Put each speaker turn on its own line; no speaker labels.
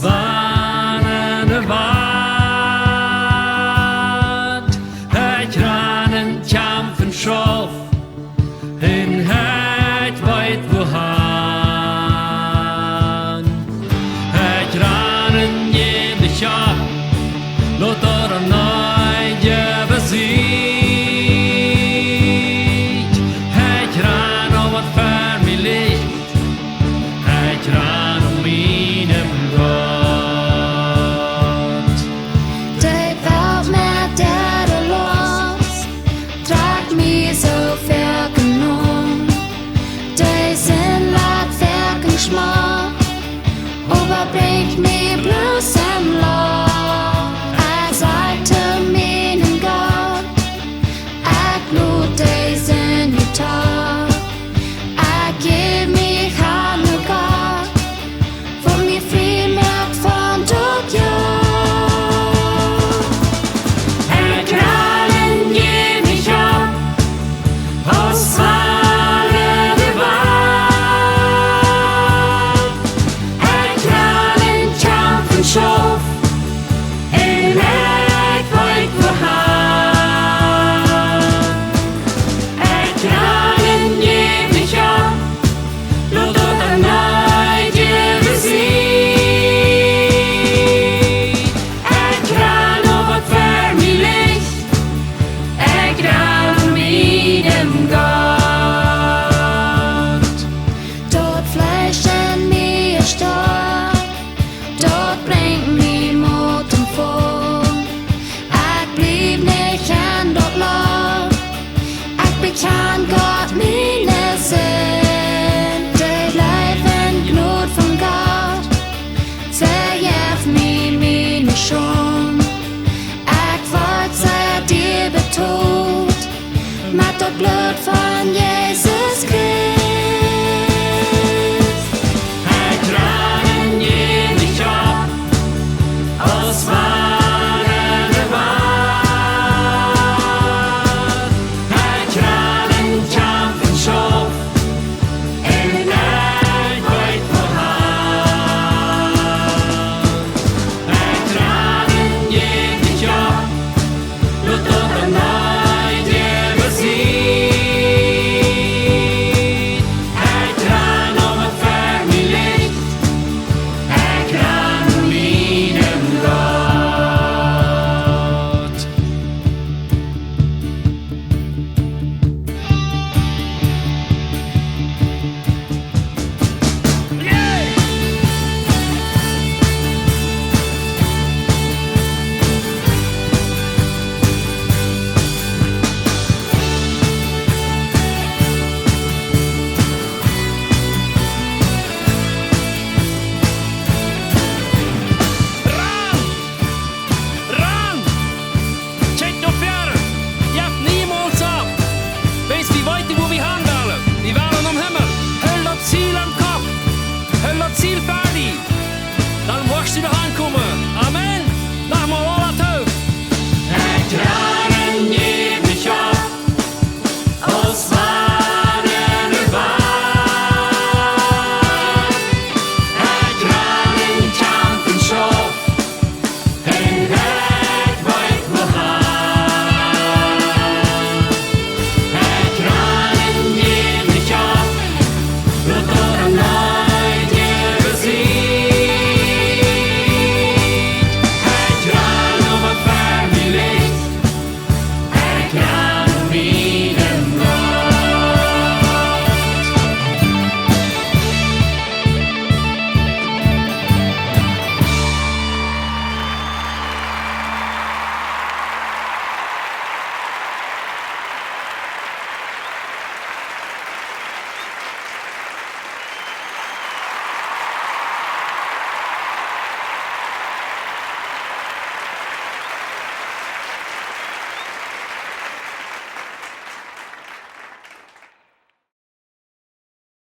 wanende waard. Het ranen kampen schof in het wijd wohan. Het ranen je de schap, lot er nooit je beziet. Het ran om wat ver mij ligt, het ran om mijn God.
De welt met der los, tragt mij zo ver genommen. De zin laat werken schmal, overbrengt mij bloos en lof. Ik sagte meinen Gott, ik lud deze niet af. Ik geef mich aan de God, voor mij vrij merkt van tot jou. Ik ranen je mich op, als ware de waard. Ik ranen kampen schof, in het wijd wohan. Ik ranen je mich op, lot er nooit je beziet. Ik ran op wat ver mij ligt, ik ran met hem God. Dort Fleisch en mir stark, dort bringt mir Mut und vor. Ich blieb nicht an dort lang, ich bekann Gott meine Sinn. Der Leib und Blut von Gott, verjährt mir meine Schuld. Ich wollt sei dir betont, mit dort Blut von Jesus